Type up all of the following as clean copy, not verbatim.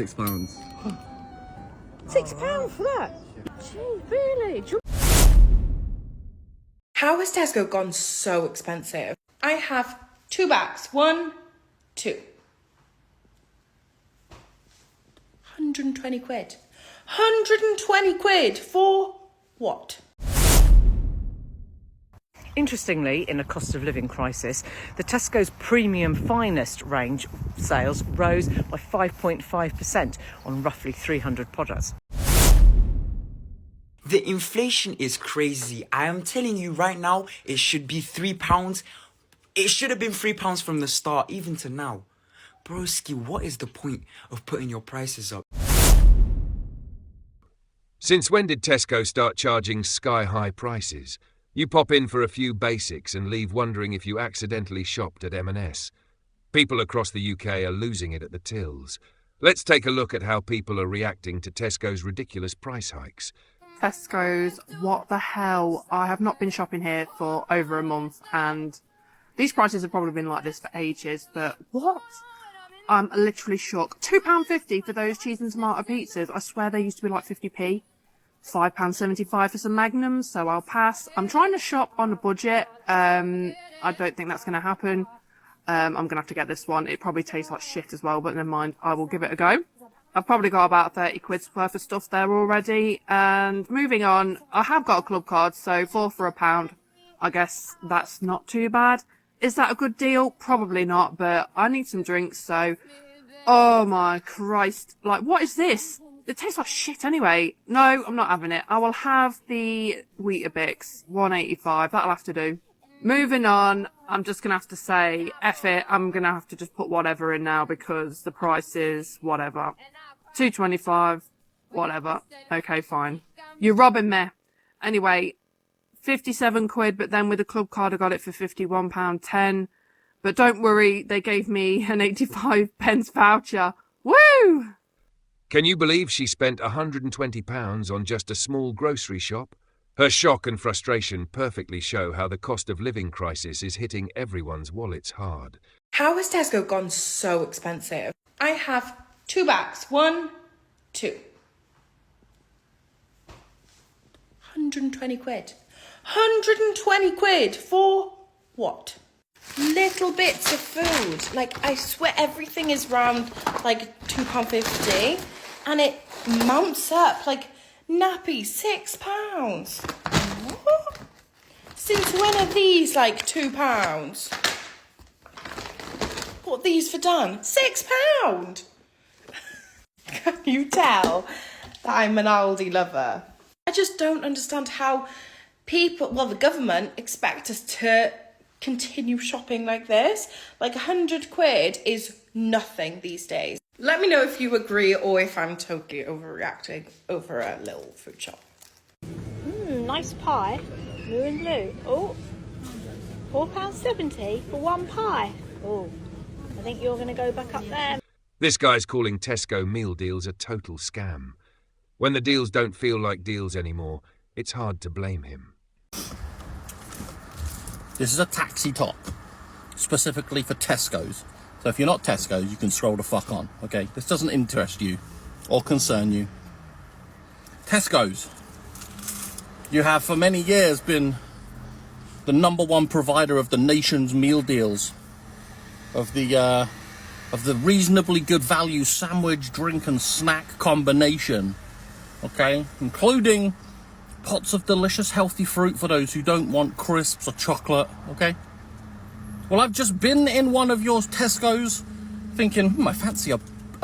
£6. £6 for that? Gee, really? How has Tesco gone so expensive? I have 2 bags. 1, 2. 120 quid. 120 quid for what? Interestingly, in a cost of living crisis, the Tesco's Premium Finest range sales rose by 5.5% on roughly 300 products. The inflation is crazy. I am telling you right now, it should be £3. It should have been £3 from the start, even to now. Broski, what is the point of putting your prices up? Since when did Tesco start charging sky-high prices? You pop in for a few basics and leave wondering if you accidentally shopped at M&S. People across the UK are losing it at the tills. Let's take a look at how people are reacting to Tesco's ridiculous price hikes. Tesco's, what the hell? I have not been shopping here for over a month and these prices have probably been like this for ages, but what? I'm literally shocked. £2.50 for those cheese and tomato pizzas. I swear they used to be like 50p. £5.75 for some Magnums, so I'll pass. I'm trying to shop on a budget. I don't think that's going to happen. I'm going to have to get this one. It probably tastes like shit as well, but never mind. I will give it a go. I've probably got about 30 quid's worth of stuff there already. And moving on, I have got a club card, so 4 for £1. I guess that's not too bad. Is that a good deal? Probably not, but I need some drinks, so... Oh my Christ. Like, what is this? It tastes like shit anyway. No, I'm not having it. I will have the Weetabix, £1.85. That'll have to do. Moving on, I'm just going to have to say, F it. I'm going to have to just put whatever in now because the price is whatever. £2.25, whatever. Okay, fine. You're robbing me. Anyway, 57 quid, but then with the club card I got it for £51.10. But don't worry, they gave me an 85p voucher. Woo! Can you believe she spent £120 on just a small grocery shop? Her shock and frustration perfectly show how the cost of living crisis is hitting everyone's wallets hard. How has Tesco gone so expensive? I have 2 bags. 1, 2. 120 quid. 120 quid for what? Little bits of food. Like, I swear everything is round like £2.50 and it mounts up like nappy £6. What? Since when are these like £2? What are these for done? £6. Can you tell that I'm an Aldi lover? I just don't understand how people, well, the government expect us to continue shopping like this. Like 100 quid is nothing these days. Let me know if you agree or if I'm totally overreacting over a little food shop. Nice pie. Blue and blue. Oh, £4.70 for one pie. Oh, I think you're going to go back up there. This guy's calling Tesco meal deals a total scam. When the deals don't feel like deals anymore, it's hard to blame him. This is a taxi top, specifically for Tesco's. So if you're not Tesco's, you can scroll the fuck on, okay? This doesn't interest you or concern you. Tesco's. You have for many years been the #1 provider of the nation's meal deals, of the reasonably good value sandwich, drink and snack combination, okay? Including pots of delicious healthy fruit for those who don't want crisps or chocolate, okay? Well, I've just been in one of your Tesco's thinking, I fancy a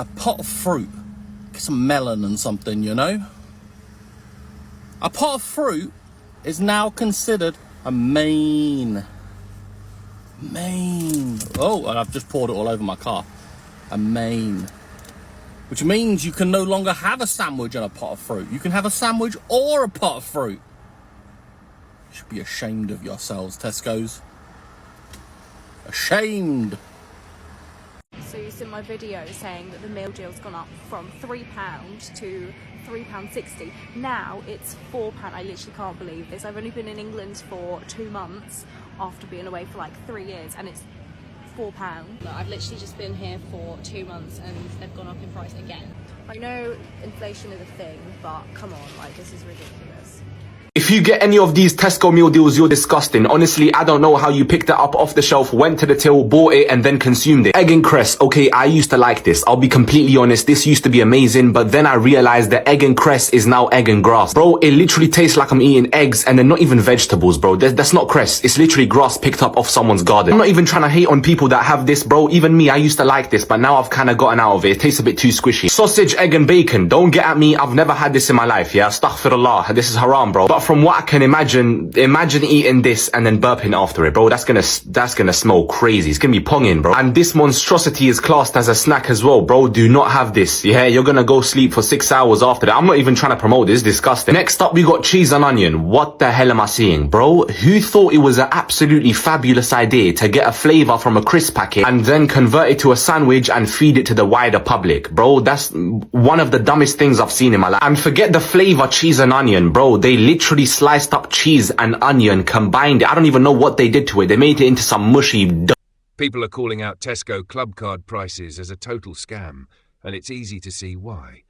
pot of fruit. Get some melon and something, you know? A pot of fruit is now considered a main. Oh, and I've just poured it all over my car. A main. Which means you can no longer have a sandwich and a pot of fruit. You can have a sandwich or a pot of fruit. You should be ashamed of yourselves, Tesco's. Ashamed. So you seen my video saying that the meal deal's gone up from £3 to £3.60. Now it's £4. I literally can't believe this. I've only been in England for 2 months after being away for like 3 years, and it's £4. I've literally just been here for 2 months and they've gone up in price again. I know inflation is a thing, but come on, like, this is ridiculous. If you get any of these Tesco meal deals, you're disgusting. Honestly, I don't know how you picked it up off the shelf, went to the till, bought it, and then consumed it. Egg and cress. Okay, I used to like this. I'll be completely honest. This used to be amazing, but then I realized that egg and cress is now egg and grass. Bro, it literally tastes like I'm eating eggs and they're not even vegetables, bro. That's not cress. It's literally grass picked up off someone's garden. I'm not even trying to hate on people that have this, bro. Even me, I used to like this, but now I've kind of gotten out of it. It tastes a bit too squishy. Sausage, egg, and bacon. Don't get at me. I've never had this in my life, yeah? Astaghfirullah. This is haram, bro. But from what I can imagine eating this and then burping after it, bro. That's gonna smell crazy. It's gonna be ponging, bro. And this monstrosity is classed as a snack as well, bro. Do not have this. Yeah, you're gonna go sleep for 6 hours after that. I'm not even trying to promote this. Disgusting. Next up, we got cheese and onion. What the hell am I seeing, bro? Who thought it was an absolutely fabulous idea to get a flavor from a crisp packet and then convert it to a sandwich and feed it to the wider public, bro? That's one of the dumbest things I've seen in my life. And forget the flavor cheese and onion, bro. They literally sliced up cheese and onion, combined it. I don't even know what they did to it. They made it into some mushy People are calling out Tesco club card prices as a total scam, and it's easy to see why.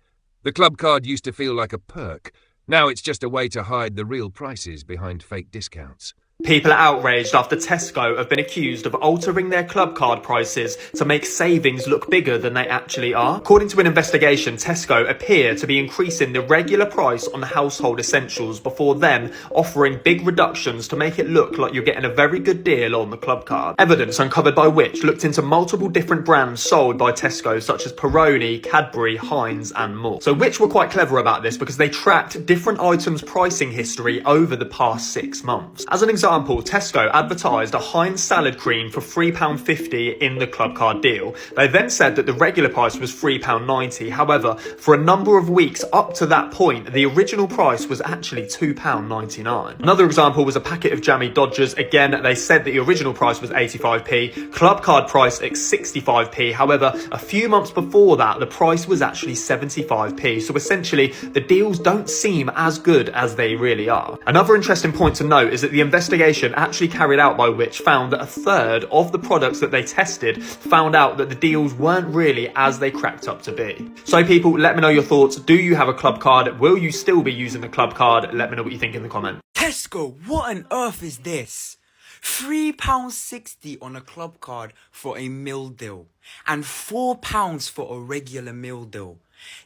The club card used to feel like a perk. Now it's just a way to hide the real prices behind fake discounts. People are outraged after Tesco have been accused of altering their club card prices to make savings look bigger than they actually are. According to an investigation, Tesco appear to be increasing the regular price on household essentials before then offering big reductions to make it look like you're getting a very good deal on the club card. Evidence uncovered by which looked into multiple different brands sold by Tesco, such as Peroni, Cadbury, Heinz and more. So Which were quite clever about this because they tracked different items' pricing history over the past 6 months. As an example, Tesco advertised a Heinz salad cream for £3.50 in the club card deal. They then said that the regular price was £3.90. However, for a number of weeks up to that point, the original price was actually £2.99. Another example was a packet of Jammy Dodgers. Again, they said that the original price was 85p, club card price at 65p. However, a few months before that, the price was actually 75p. So essentially, the deals don't seem as good as they really are. Another interesting point to note is that the investigation actually carried out by Which found that a third of the products that they tested found out that the deals weren't really as they cracked up to be. So people, let me know your thoughts. Do you have a club card? Will you still be using the club card? Let me know what you think in the comment. Tesco, what on earth is this? £3.60 on a club card for a meal deal and £4 for a regular meal deal.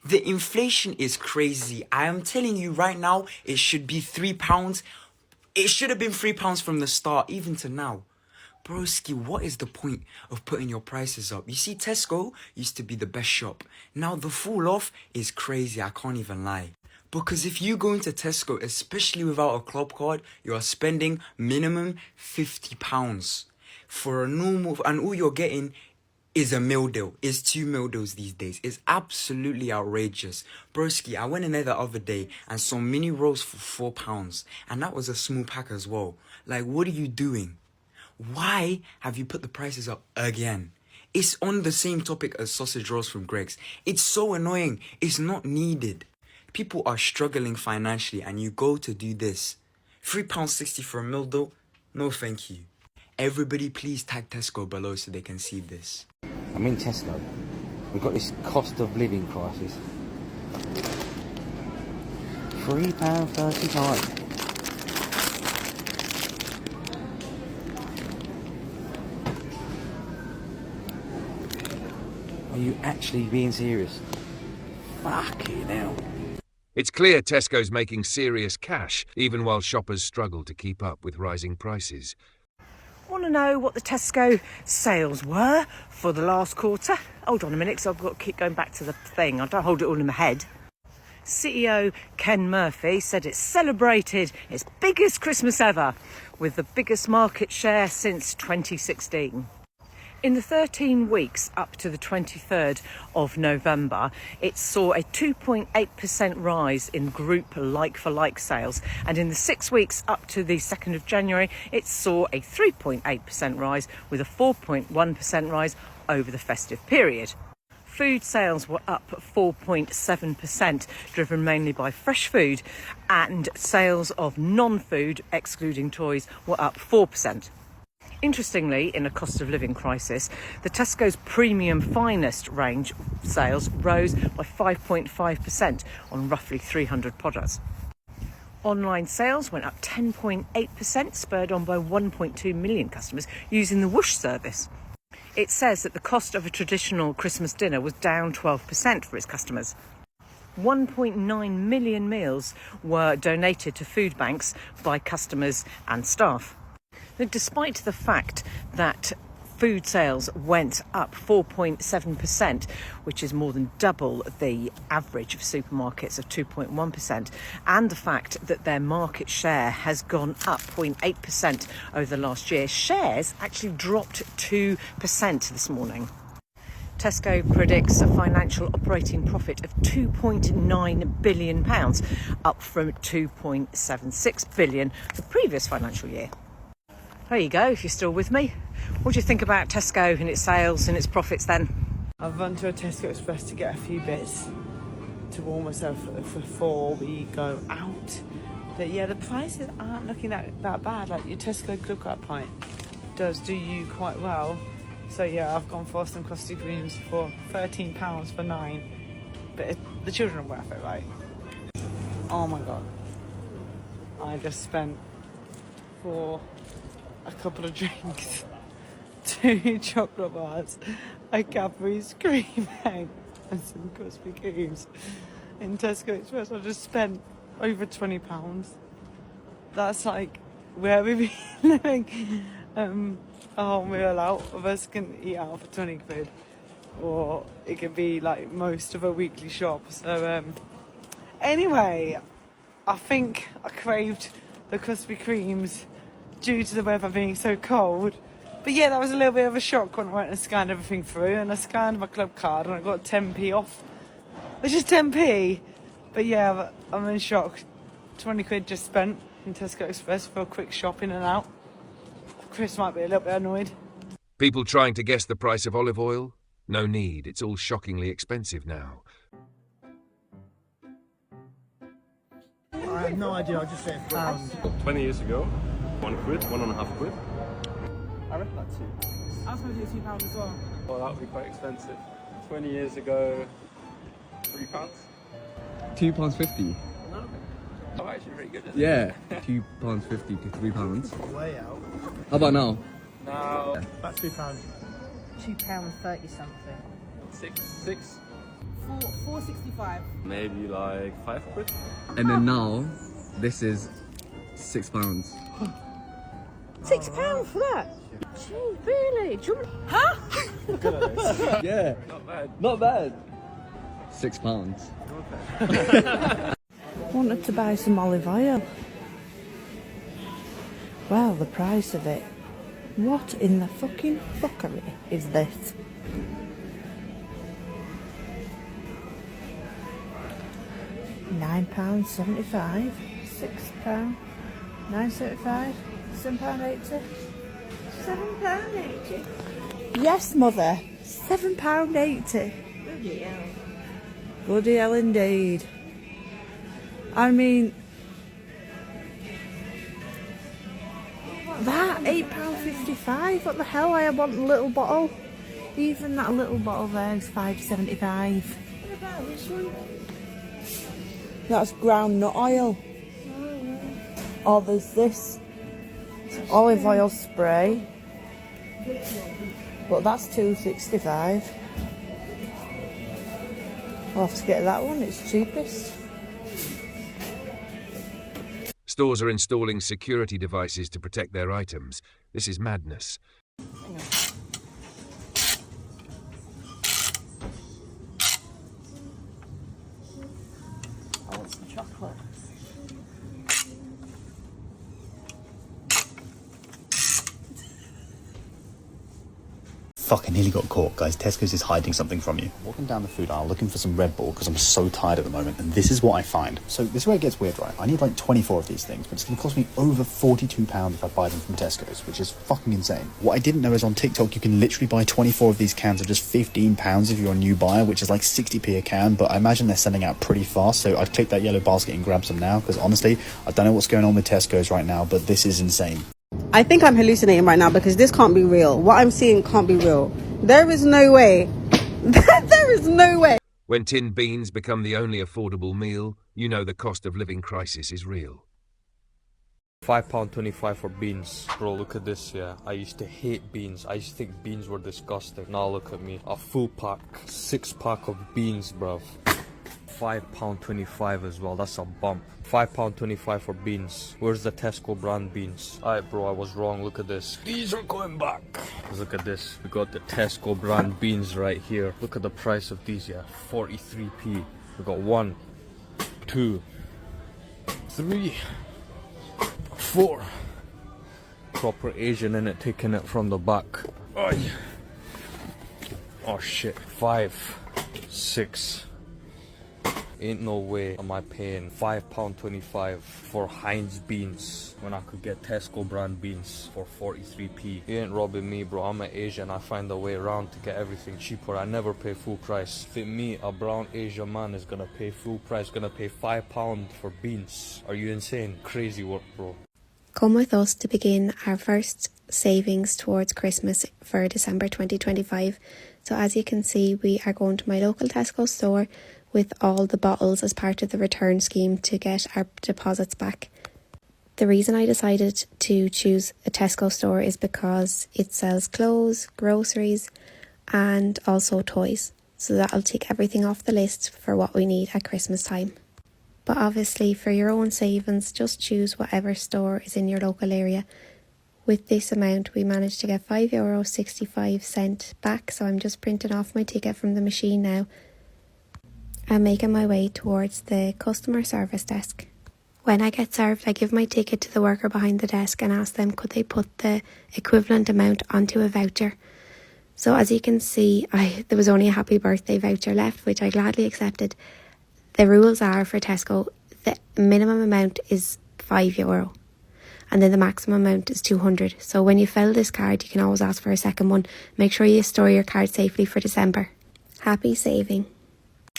The inflation is crazy. I am telling you right now, it should be £3. It should have been £3 from the start, even to now. Broski, what is the point of putting your prices up? You see, Tesco used to be the best shop. Now the fall off is crazy, I can't even lie. Because if you go into Tesco, especially without a club card, you are spending minimum £50 for a normal, and all you're getting is a meal deal. It's 2 meal deals these days. It's absolutely outrageous. Broski, I went in there the other day and saw mini rolls for £4, and that was a small pack as well. Like, what are you doing? Why have you put the prices up again? It's on the same topic as sausage rolls from Greg's. It's so annoying. It's not needed. People are struggling financially and you go to do this. £3.60 for a meal deal? No thank you. Everybody please tag Tesco below so they can see this. I'm in Tesco. We've got this cost of living crisis. £3.35. Are you actually being serious? Fucking hell. It's clear Tesco's making serious cash, even while shoppers struggle to keep up with rising prices. Want to know what the Tesco sales were for the last quarter? Hold on a minute, because I've got to keep going back to the thing. I don't hold it all in my head. CEO Ken Murphy said it celebrated its biggest Christmas ever, with the biggest market share since 2016. In the 13 weeks up to the 23rd of November, it saw a 2.8% rise in group like-for-like sales. And in the 6 weeks up to the 2nd of January, it saw a 3.8% rise with a 4.1% rise over the festive period. Food sales were up 4.7%, driven mainly by fresh food, and sales of non-food, excluding toys, were up 4%. Interestingly, in a cost of living crisis, the Tesco's Premium Finest range sales rose by 5.5% on roughly 300 products. Online sales went up 10.8%, spurred on by 1.2 million customers using the Whoosh service. It says that the cost of a traditional Christmas dinner was down 12% for its customers. 1.9 million meals were donated to food banks by customers and staff. Now, despite the fact that food sales went up 4.7%, which is more than double the average of supermarkets of 2.1%, and the fact that their market share has gone up 0.8% over the last year, shares actually dropped 2% this morning. Tesco predicts a financial operating profit of £2.9 billion, up from £2.76 billion the previous financial year. There you go, if you're still with me. What do you think about Tesco and its sales and its profits then? I've run to a Tesco Express to get a few bits to warm myself before we go out. But yeah, the prices aren't looking that bad. Like your Tesco Club Card pint does do you quite well. So yeah, I've gone for some Krusty Kremes for £13 for 9. But the children are worth it, right? Oh my god. I just spent for a couple of drinks, 2 chocolate bars, a Cadbury's cream egg and some Krispy Kremes in Tesco Express. I just spent over £20. That's like where we've been living a whole meal out. Of us can eat out for 20 quid, or it could be like most of a weekly shop. So anyway, I think I craved the Krispy Kremes due to the weather being so cold. But yeah, that was a little bit of a shock when I went and scanned everything through, and I scanned my club card and I got 10p off, which is 10p. But yeah, I'm in shock. 20 quid just spent in Tesco Express for a quick shop in and out. Chris might be a little bit annoyed. People trying to guess the price of olive oil? No need, it's all shockingly expensive now. I have no idea, I'll just say £1. 20 years ago, 1 quid, 1.5 quid. I reckon that too. I was going to do £2 as well. Well, that would be quite expensive. 20 years ago, £3. £2.50. Oh, actually pretty good, isn't Yeah, it? £2.50 to £3. Way out. How about now? Now, about £3. £2.30 something. six. 4.65. Maybe like 5 quid. And then now, this is £6. £6 for that? Gee, really? Huh? Yeah. Not bad. Not bad. £6. Wanted to buy some olive oil. Well, the price of it. What in the fucking fuckery is this? £9.75, £6, £9.75, £7.80, £7.80. Yes, mother, £7.80. Bloody hell. Bloody hell indeed. I mean, that £8.55. What the hell? I want a little bottle. Even that little bottle there is £5.75. What about this one? That's ground nut oil. Oh, there's this olive oil spray, but that's £2.65. I'll have to get that one. It's cheapest. Stores are installing security devices to protect their items. This is madness. I want some chocolate. Fucking nearly got caught, guys. Tesco's is hiding something from you. Walking down the food aisle looking for some Red Bull because I'm so tired at the moment, and this is what I find. So this is where it gets weird, right? I need like 24 of these things, but it's going to cost me over £42 if I buy them from Tesco's, which is fucking insane. What I didn't know is on TikTok you can literally buy 24 of these cans of just £15 if you're a new buyer, which is like 60p a can, but I imagine they're selling out pretty fast, so I'd click that yellow basket and grab some now, because honestly, I don't know what's going on with Tesco's right now, but this is insane. I think I'm hallucinating right now because this can't be real. What I'm seeing can't be real. There is no way. There is no way. When tinned beans become the only affordable meal, you know the cost of living crisis is real. £5.25 for beans. Bro, look at this, yeah. I used to hate beans. I used to think beans were disgusting. Now look at me. A full pack. 6-pack of beans, bruv. £5.25 as well. That's a bump. £5.25 for beans. Where's the Tesco brand beans? Alright, bro, I was wrong. Look at this. These are going back. Look at this. We got the Tesco brand beans right here. Look at the price of these, yeah. 43p. We got 1, 2, 3, 4. Proper Asian in it, taking it from the back. Oy. Oh shit. 5, 6. Ain't no way am I paying £5.25 for Heinz beans when I could get Tesco brand beans for 43p. You ain't robbing me, bro. I'm an Asian. I find a way around to get everything cheaper. I never pay full price. If me, a brown Asian man, is gonna pay full price, gonna pay £5 for beans. Are you insane? Crazy work, bro. Come with us to begin our first savings towards Christmas for December 2025. So as you can see, we are going to my local Tesco store with all the bottles as part of the return scheme to get our deposits back. The reason I decided to choose a Tesco store is because it sells clothes, groceries and also toys. So that'll take everything off the list for what we need at Christmas time. But obviously for your own savings, just choose whatever store is in your local area. With this amount, we managed to get €5.65 back, so I'm just printing off my ticket from the machine now and making my way towards the customer service desk. When I get served, I give my ticket to the worker behind the desk and ask them could they put the equivalent amount onto a voucher. So as you can see, there was only a happy birthday voucher left, which I gladly accepted. The rules are for Tesco, the minimum amount is €5 and then the maximum amount is 200. So when you fill this card, you can always ask for a second one. Make sure you store your card safely for December. Happy saving.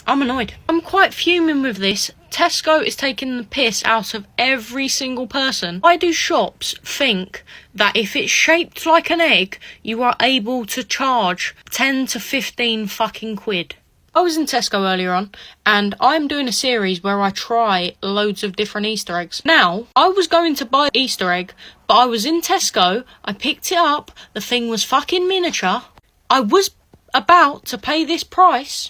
I'm annoyed. I'm quite fuming with this. Tesco is taking the piss out of every single person. Why do shops think that if it's shaped like an egg, you are able to charge 10 to 15 fucking quid? I was in Tesco earlier on, and I'm doing a series where I try loads of different Easter eggs. Now, I was going to buy Easter egg, but I was in Tesco, I picked it up, the thing was fucking miniature. I was about to pay this price,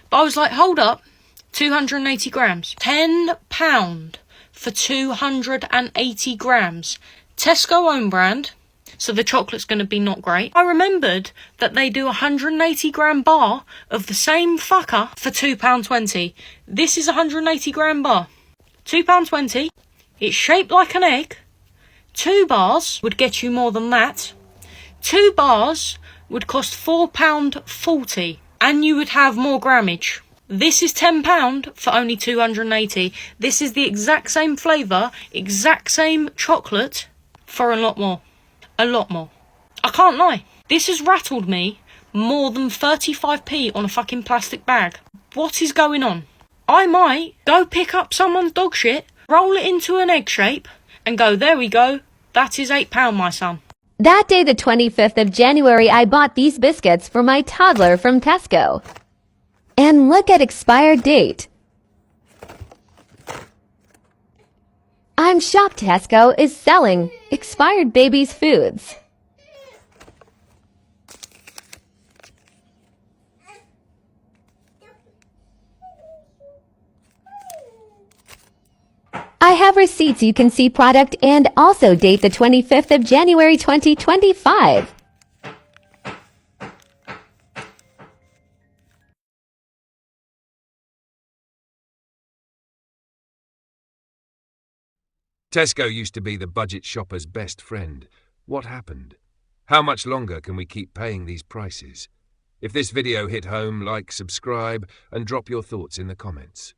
but I was like, hold up, 280 grams. £10 for 280 grams. Tesco own brand, so the chocolate's going to be not great. I remembered that they do a 180 gram bar of the same fucker for £2.20. This is a 180 gram bar. £2.20. It's shaped like an egg. 2 bars would get you more than that. 2 bars would cost £4.40 and you would have more grammage. This is £10 for only 280. This is the exact same flavour, exact same chocolate for a lot more. A lot more. I can't lie. This has rattled me more than 35p on a fucking plastic bag. What is going on? I might go pick up someone's dog shit, roll it into an egg shape, and go, there we go. That is £8, my son. That day, the 25th of January, I bought these biscuits for my toddler from Tesco. And look at expired date. I'm shocked Tesco is selling expired babies' foods. I have receipts you can see product and also date the 25th of January 2025. Tesco used to be the budget shopper's best friend. What happened? How much longer can we keep paying these prices? If this video hit home, like, subscribe, and drop your thoughts in the comments.